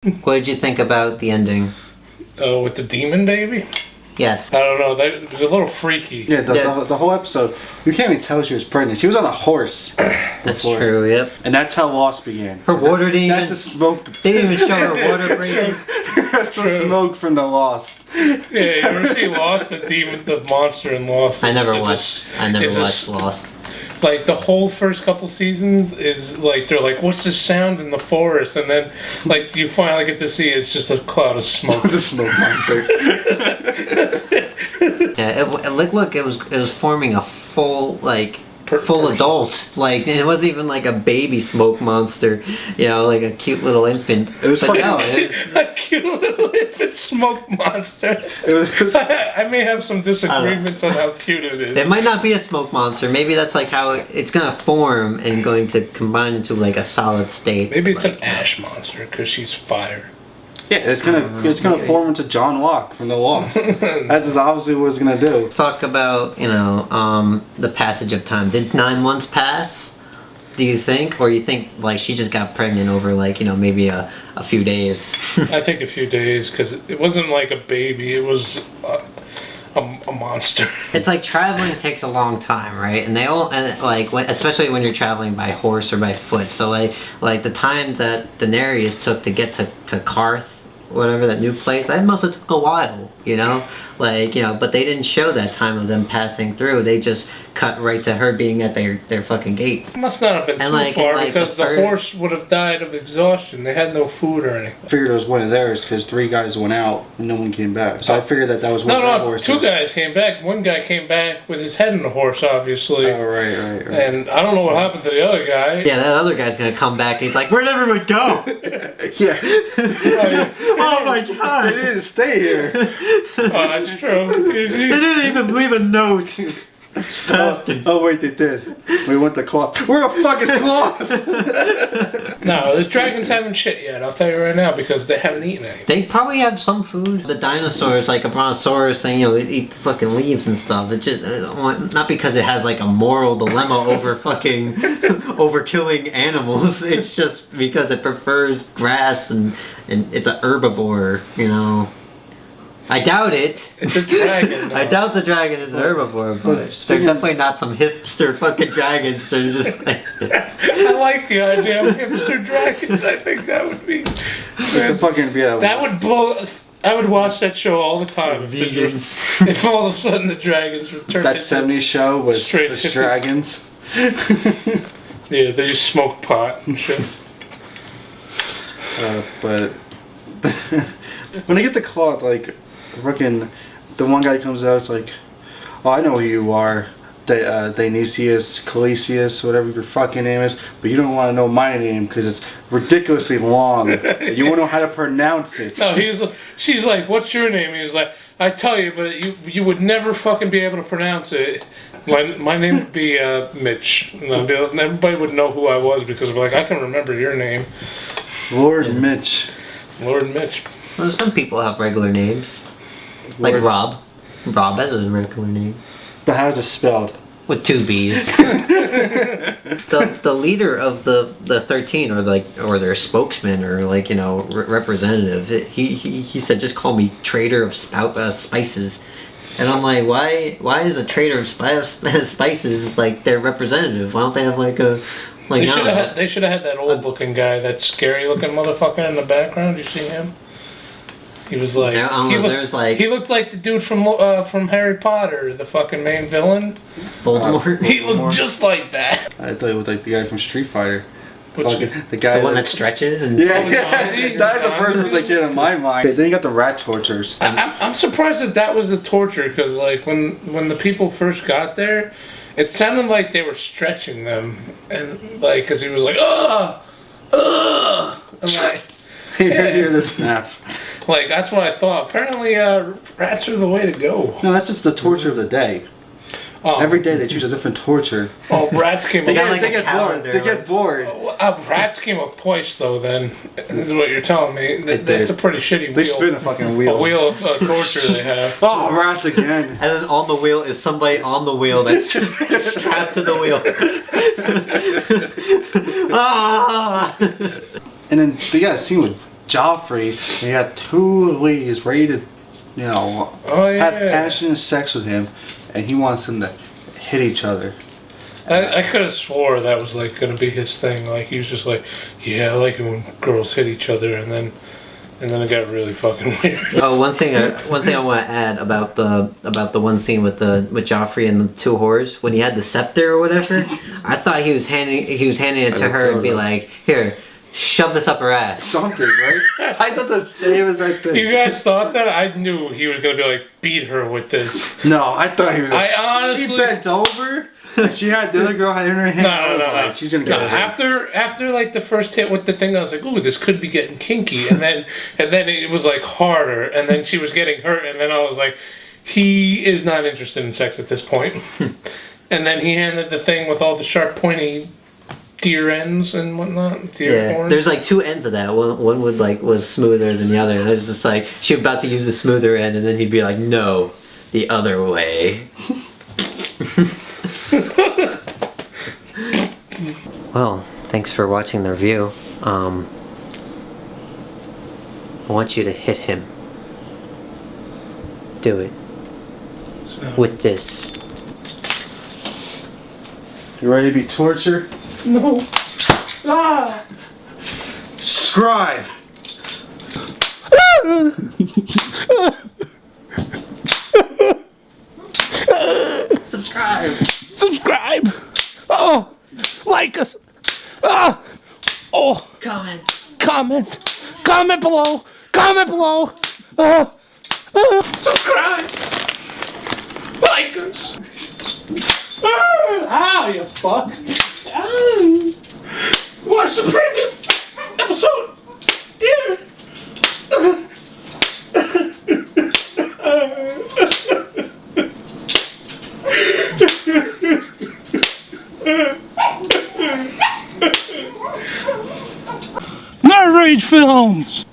What did you think about the ending? With the demon baby? Yes. I don't know. That was a little freaky. Yeah, the whole episode, you can't even tell she was pregnant. She was on a horse. That's true, yep. And that's how Lost began. Her water didn't That's the smoke. They didn't even show her water breathing. That's the smoke from the Lost. Yeah, you ever see Lost? The monster in Lost. I never watched Lost. Like, the whole first couple seasons is, like, they're like, what's this sound in the forest? And then, like, you finally get to see it's just a cloud of smoke. The smoke monster. Yeah, it was forming a full, like, full adult. Like, it wasn't even like a baby smoke monster, you know, like a cute little infant. It was fucking a cute little infant smoke monster. I may have some disagreements on how cute it is. It might not be a smoke monster. Maybe that's like how it's gonna form and going to combine into like a solid state. Maybe it's an ash monster because she's fire. Yeah, it's gonna form into John Locke from the Lost. That's obviously what it's gonna do. Let's talk about, you know, the passage of time. Did 9 months pass? Do you think, or you think like she just got pregnant over like, you know, maybe a few days? I think a few days because it wasn't like a baby. It was a monster. It's like traveling takes a long time, right? And especially when you're traveling by horse or by foot. So like the time that Daenerys took to get to Karth, whatever, that new place, that must have took a while, you know? Like, you know, but they didn't show that time of them passing through. They just cut right to her being at their fucking gate. It must not have been too far because the horse would have died of exhaustion. They had no food or anything. I figured it was one of theirs because 3 guys went out and no one came back. So I figured that was one of their horses. 2 guys came back. One guy came back with his head in the horse, obviously. Oh, right. And I don't know what happened to the other guy. Yeah, that other guy's gonna come back. He's like, where'd everyone go? Yeah. Oh my god. They didn't stay here. Oh, that's true. They didn't even leave a note. Oh wait, they did. We went to cloth. Where the fuck is cloth? No, the dragons haven't shit yet. I'll tell you right now because they haven't eaten anything. They probably have some food. The dinosaurs, like a brontosaurus, and you know, eat the fucking leaves and stuff. It just not because it has like a moral dilemma over fucking over killing animals. It's just because it prefers grass and it's an herbivore. You know. I doubt it. It's a dragon. I doubt the dragon is an herbivore, but they're definitely not some hipster fucking dragons. They're just. I like the idea of hipster dragons. I think that would be. That would blow. I would watch that show all the time. Vegans. If all of a sudden the dragons returned. That 70s show was dragons. Yeah, they just smoke pot and shit. But when I get the cloth, like. Fucking, the one guy comes out, it's like, oh, I know who you are, Dionysius, Calisius, whatever your fucking name is, but you don't want to know my name because it's ridiculously long. You won't know how to pronounce it. No, she's like, what's your name? He's like, I tell you, but you would never fucking be able to pronounce it. My name would be Mitch. And everybody would know who I was because like, I can remember your name. Lord Mitch. Lord Mitch. Well, some people have regular names. Like Rob. Rob, that is a regular name. But how's it spelled? With 2 B's. the leader of the 13, or their spokesman, or like, you know, representative, he said, just call me trader of spices. And I'm like, why is a trader of spices like their representative? Why don't they have like a they should have had that old looking guy, that scary looking motherfucker in the background. You see him? He was like, he looked like the dude from Harry Potter, the fucking main villain. Voldemort. He looked just like that. I thought he looked like the guy from Street Fighter. The one that stretches and yeah. That's the first person that came in my mind. Then you got the rat tortures. I'm surprised that was the torture because like when the people first got there, it sounded like they were stretching them and like because he was like and like you hear the snap. Like, that's what I thought. Apparently, rats are the way to go. No, that's just the torture of the day. Oh. Every day they choose a different torture. Oh, rats came up. They get bored. They get bored. Rats came up twice, though, then. This is what you're telling me. That's a pretty shitty wheel. They spin a fucking wheel. A wheel of torture they have. Oh, rats again. And then on the wheel is somebody on the wheel that's just strapped to the wheel. Ah! And then they got a scene with Joffrey, and he had 2 ladies ready to, have passionate sex with him, and he wants them to hit each other. I could have swore that was like gonna be his thing. Like he was just like, yeah, I like it when girls hit each other, and then it got really fucking weird. Oh, one thing I want to add about the one scene with Joffrey and the 2 whores when he had the scepter or whatever. I thought he was handing it to her and be like, here, shove this up her ass. Something, right? I thought the same exact thing. You guys thought that? I knew he was gonna be like, beat her with this. No, I thought he was. I honestly. She bent over. She had the other girl had in her hand. No. She's gonna get it. After like the first hit with the thing, I was like, ooh, this could be getting kinky, and then it was like harder, and then she was getting hurt, and then I was like, he is not interested in sex at this point. And then he handed the thing with all the sharp, pointy deer ends and whatnot. Horns. There's like 2 ends of that. One was smoother than the other, and it was just like she was about to use the smoother end, and then he'd be like, no, the other way. Well, thanks for watching the review. I want you to hit him. Do it. With this. You ready to be tortured? No. Ah! Scribe! Subscribe! Oh! Like us! Ah! Oh! Comment below! Comment below! Subscribe! Like us! Ah, you fuck! Watch the previous episode! Here! Not Rage Films!